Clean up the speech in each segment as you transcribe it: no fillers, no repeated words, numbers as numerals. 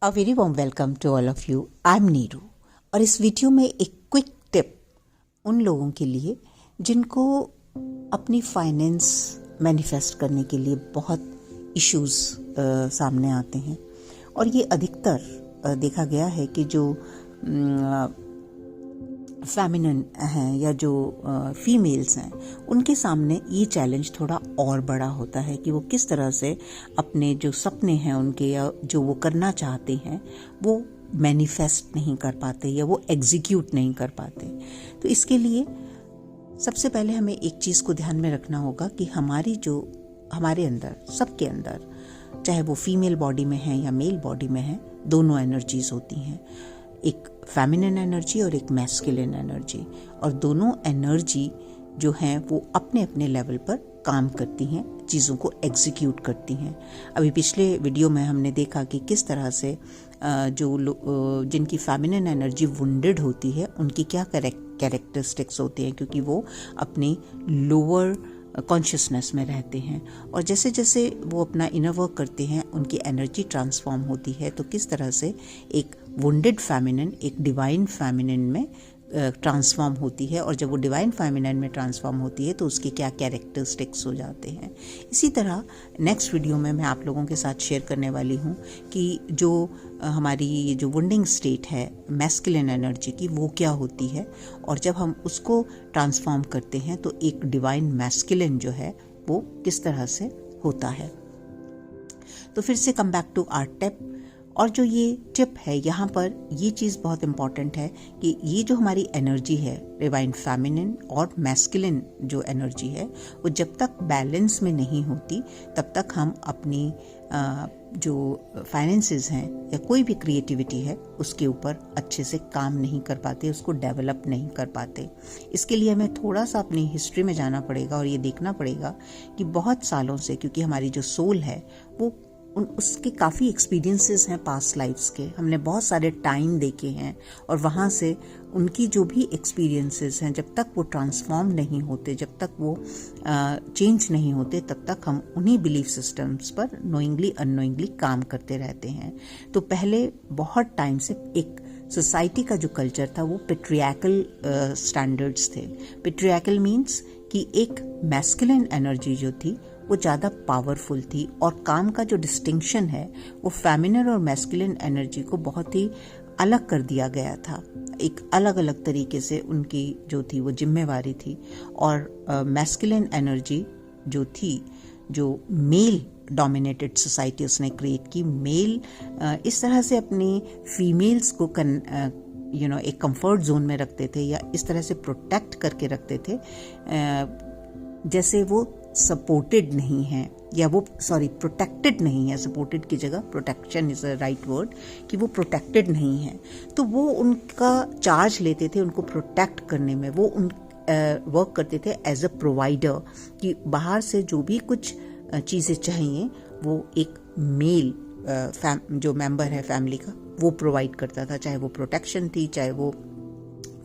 A very warm welcome to all of you. I am Neeru और इस video में एक क्विक टिप उन लोगों के लिए जिनको अपनी फाइनेंस मैनिफेस्ट करने के लिए बहुत इश्यूज सामने आते हैं। और ये अधिकतर देखा गया है कि जो फेमिनिन हैं या जो फीमेल्स हैं उनके सामने ये चैलेंज थोड़ा और बड़ा होता है कि वो किस तरह से अपने जो सपने हैं उनके या जो वो करना चाहते हैं वो मैनिफेस्ट नहीं कर पाते या वो एग्जीक्यूट नहीं कर पाते। तो इसके लिए सबसे पहले हमें एक चीज़ को ध्यान में रखना होगा कि हमारे अंदर सबके अंदर, चाहे वो फीमेल बॉडी में है या मेल बॉडी में है, दोनों एनर्जीज होती हैं, एक फेमिनिन एनर्जी और एक मैस्कुलिन एनर्जी। और दोनों एनर्जी जो हैं वो अपने अपने लेवल पर काम करती हैं, चीज़ों को एग्जीक्यूट करती हैं। अभी पिछले वीडियो में हमने देखा कि किस तरह से जिनकी फेमिनिन एनर्जी वुंडेड होती है उनकी क्या कैरेक्टरिस्टिक्स होते हैं, क्योंकि वो अपनी लोअर कॉन्शियसनेस में रहते हैं। और जैसे जैसे वो अपना इनर वर्क करते हैं उनकी एनर्जी ट्रांसफॉर्म होती है। तो किस तरह से एक वुंडेड फेमिनिन एक डिवाइन फेमिनिन में ट्रांसफॉर्म होती है, और जब वो डिवाइन फेमिनिन में ट्रांसफॉर्म होती है तो उसके क्या कैरेक्टरिस्टिक्स हो जाते हैं। इसी तरह नेक्स्ट वीडियो में मैं आप लोगों के साथ शेयर करने वाली हूँ कि जो हमारी जो वुंडिंग स्टेट है मैस्कुलिन एनर्जी की वो क्या होती है, और जब हम उसको ट्रांसफॉर्म करते हैं तो एक डिवाइन मैस्कुलिन जो है वो किस तरह से होता है। तो फिर से come back to our tip. और जो ये टिप है यहाँ पर ये चीज़ बहुत इम्पॉर्टेंट है कि ये जो हमारी एनर्जी है डिवाइन फेमिनिन और मैस्कुलिन जो एनर्जी है वो जब तक बैलेंस में नहीं होती तब तक हम अपनी जो फाइनेंसेस हैं या कोई भी क्रिएटिविटी है उसके ऊपर अच्छे से काम नहीं कर पाते, उसको डेवलप नहीं कर पाते। इसके लिए हमें थोड़ा सा अपनी हिस्ट्री में जाना पड़ेगा और ये देखना पड़ेगा कि बहुत सालों से, क्योंकि हमारी जो सोल है वो उसके काफ़ी एक्सपीरियंसेस हैं पास्ट लाइफ्स के, हमने बहुत सारे टाइम देखे हैं, और वहाँ से उनकी जो भी एक्सपीरियंसेस हैं जब तक वो ट्रांसफॉर्म नहीं होते, जब तक वो चेंज नहीं होते, तब तक हम उन्हीं बिलीफ सिस्टम्स पर नोइंगली अननोइंगली काम करते रहते हैं। तो पहले बहुत टाइम से एक सोसाइटी का जो कल्चर था वो पेट्रियाकल स्टैंडर्ड्स थे। पेट्रियाकल मीन्स कि एक मैस्कुलिन एनर्जी जो थी वो ज़्यादा पावरफुल थी, और काम का जो डिस्टिंक्शन है वो फेमिनिन और मैस्कुलिन एनर्जी को बहुत ही अलग कर दिया गया था। एक अलग अलग तरीके से उनकी जो थी वो जिम्मेवारी थी। और मैस्कुलिन एनर्जी जो थी, जो मेल डोमिनेटेड सोसाइटी उसने क्रिएट की, मेल इस तरह से अपनी फीमेल्स को एक कंफर्ट जोन में रखते थे या इस तरह से प्रोटेक्ट करके रखते थे जैसे वो सपोर्टेड नहीं है, या वो प्रोटेक्टेड नहीं है। सपोर्टेड की जगह protection is a right word, कि वो प्रोटेक्टेड नहीं है। तो वो उनका चार्ज लेते थे उनको प्रोटेक्ट करने में, वो वर्क करते थे एज अ प्रोवाइडर, कि बाहर से जो भी कुछ चीज़ें चाहिए वो एक मेल जो मेंबर है फैमिली का वो प्रोवाइड करता था, चाहे वो प्रोटेक्शन थी, चाहे वो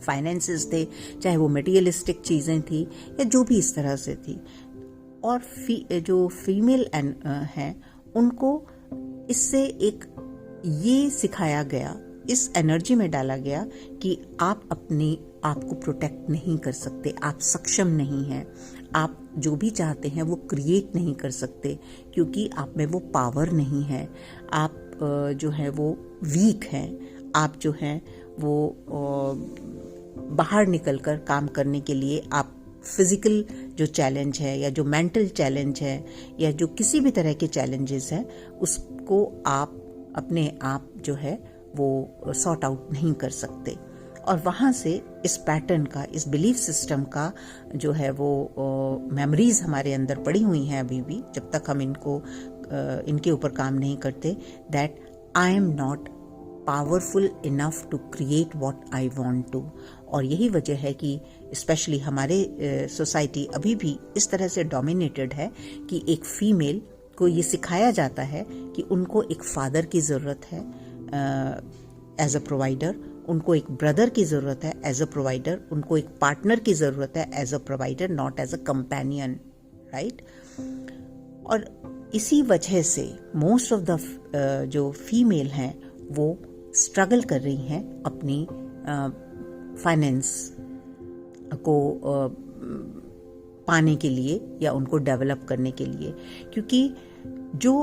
फाइनेंसेस थे, चाहे वो मटेरियलिस्टिक चीज़ें थी, या जो भी इस तरह से थी। और जो फीमेल हैं उनको इससे एक ये सिखाया गया, इस एनर्जी में डाला गया कि आप अपने आप को प्रोटेक्ट नहीं कर सकते, आप सक्षम नहीं हैं, आप जो भी चाहते हैं वो क्रिएट नहीं कर सकते, क्योंकि आप में वो पावर नहीं है, आप जो है वो वीक हैं, आप जो हैं वो बाहर निकलकर काम करने के लिए आप फिजिकल जो चैलेंज है या जो मेंटल चैलेंज है या जो किसी भी तरह के चैलेंजेस हैं उसको आप अपने आप जो है वो सॉर्ट आउट नहीं कर सकते। और वहाँ से इस पैटर्न का, इस बिलीफ सिस्टम का जो है वो मेमोरीज हमारे अंदर पड़ी हुई हैं अभी भी, जब तक हम इनके ऊपर काम नहीं करते, that I am not powerful enough to create what I want to. और यही वजह है कि स्पेशली हमारे सोसाइटी अभी भी इस तरह से डोमिनेटेड है कि एक फीमेल को ये सिखाया जाता है कि उनको एक फादर की ज़रूरत है एज अ प्रोवाइडर, उनको एक ब्रदर की ज़रूरत है एज अ प्रोवाइडर, उनको एक पार्टनर की ज़रूरत है as a provider, not as a companion, right. और इसी वजह से मोस्ट ऑफ द जो फीमेल हैं वो स्ट्रगल कर रही हैं अपनी फाइनेंस को पाने के लिए या उनको डेवलप करने के लिए, क्योंकि जो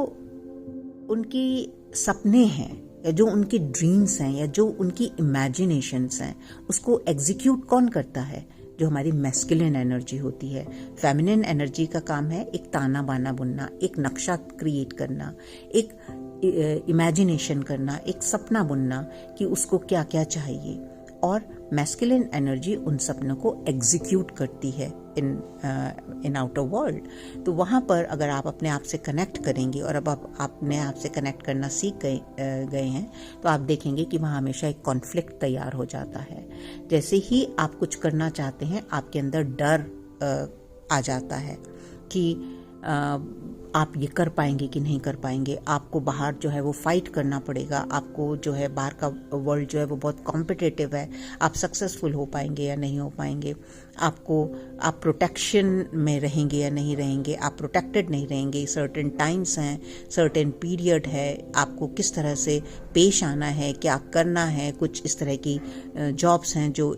उनकी सपने हैं या जो उनकी ड्रीम्स हैं या जो उनकी इमेजिनेशंस हैं, उसको एग्जीक्यूट कौन करता है? जो हमारी मैस्कुलिन एनर्जी होती है। फेमिनिन एनर्जी का काम है एक ताना बाना बुनना, एक नक्शा क्रिएट करना, एक इमेजिनेशन करना, एक सपना बुनना कि उसको क्या क्या चाहिए, और मैस्कुलिन एनर्जी उन सपनों को एग्जीक्यूट करती है इन आउटर वर्ल्ड। तो वहाँ पर अगर आप अपने आप से कनेक्ट करेंगे, और अब आप अपने आप से कनेक्ट करना सीख गए हैं, तो आप देखेंगे कि वहाँ हमेशा एक कॉन्फ्लिक्ट तैयार हो जाता है। जैसे ही आप कुछ करना चाहते हैं, आपके अंदर डर आ जाता है कि आप ये कर पाएंगे कि नहीं कर पाएंगे। आपको बाहर जो है वो फाइट करना पड़ेगा, आपको जो है बाहर का वर्ल्ड जो है वो बहुत कॉम्पिटिटिव है, आप सक्सेसफुल हो पाएंगे या नहीं हो पाएंगे। आप प्रोटेक्शन में रहेंगे या नहीं रहेंगे, आप प्रोटेक्टेड नहीं रहेंगे। सर्टेन टाइम्स हैं, सर्टेन पीरियड है, आपको किस तरह से पेश आना है, क्या करना है। कुछ इस तरह की जॉब्स हैं जो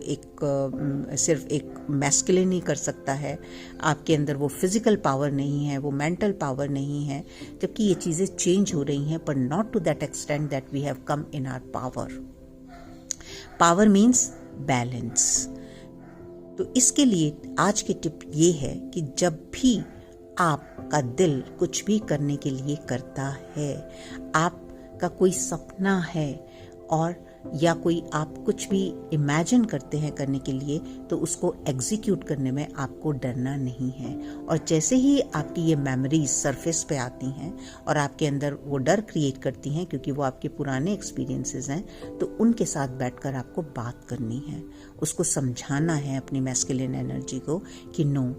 सिर्फ एक मैस्कुलिन ही कर सकता है। आपके अंदर वो फिजिकल पावर नहीं है, वो मेंटल पावर नहीं है, जबकि ये चीज़ें चेंज हो रही हैं, पर not to that extent that we have come in our power. Power means balance. तो इसके लिए आज की टिप ये है कि जब भी आपका दिल कुछ भी करने के लिए करता है, आपका कोई सपना है और या कोई आप कुछ भी इमेजिन करते हैं करने के लिए, तो उसको एग्जीक्यूट करने में आपको डरना नहीं है। और जैसे ही आपकी ये मेमोरीज सरफेस पे आती हैं और आपके अंदर वो डर क्रिएट करती हैं, क्योंकि वो आपके पुराने एक्सपीरियंसेस हैं, तो उनके साथ बैठकर आपको बात करनी है, उसको समझाना है अपनी मैस्कुलिन एनर्जी को कि नो,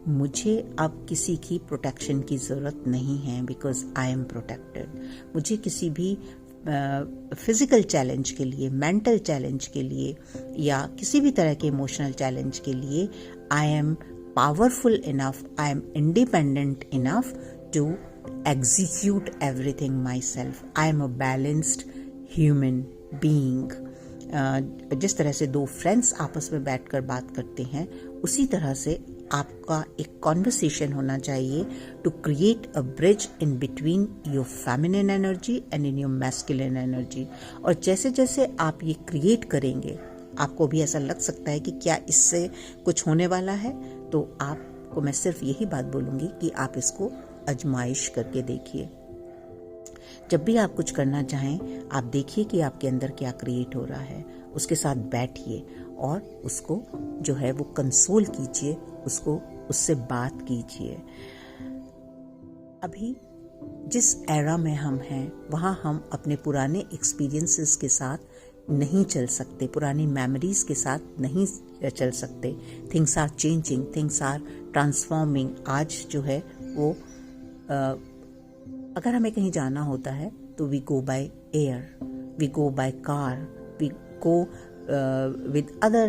मुझे अब किसी की प्रोटेक्शन की ज़रूरत नहीं है, बिकॉज आई एम प्रोटेक्टेड। मुझे किसी भी फिजिकल चैलेंज के लिए, मेंटल चैलेंज के लिए या किसी भी तरह के इमोशनल चैलेंज के लिए I am powerful enough, I am independent enough to execute everything myself. I am a balanced human being. जिस तरह से दो फ्रेंड्स आपस में बैठकर बात करते हैं, उसी तरह से आपका एक कॉन्वर्सेशन होना चाहिए to create a bridge in between your feminine energy and in your masculine energy. और जैसे जैसे आप ये क्रिएट करेंगे, आपको भी ऐसा लग सकता है कि क्या इससे कुछ होने वाला है, तो आपको मैं सिर्फ यही बात बोलूँगी कि आप इसको आजमाइश करके देखिए। जब भी आप कुछ करना चाहें, आप देखिए कि आपके अंदर क्या क्रिएट हो रहा है, उसके साथ बैठिए और उसको जो है वो कंसोल कीजिए, उससे बात कीजिए। अभी जिस एरा में हम हैं, वहाँ हम अपने पुराने एक्सपीरियंसेस के साथ नहीं चल सकते, पुरानी मेमोरीज के साथ नहीं चल सकते। Things are changing, things are transforming. आज जो है वो अगर हमें कहीं जाना होता है तो we go by air, we go by car, we go with other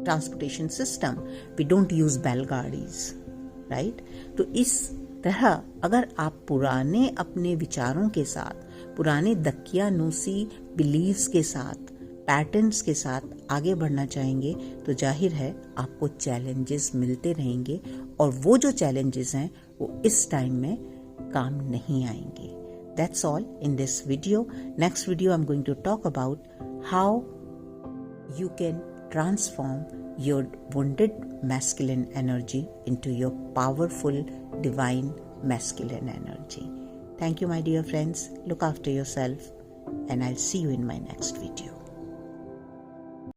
transportation system. We don't use बैलगाड़ीज, राइट? तो इस तरह अगर आप पुराने अपने विचारों के साथ, पुराने दकियानूसी बिलीव्स के साथ, पैटर्न्स के साथ आगे बढ़ना चाहेंगे, तो जाहिर है आपको चैलेंजेस मिलते रहेंगे, और वो जो चैलेंजेस हैं वो इस टाइम में काम नहीं आएंगे। That's all in this video. Next video I'm going to talk about how you can transform your wounded masculine energy into your powerful divine masculine energy. Thank you, my dear friends. Look after yourself, and I'll see you in my next video.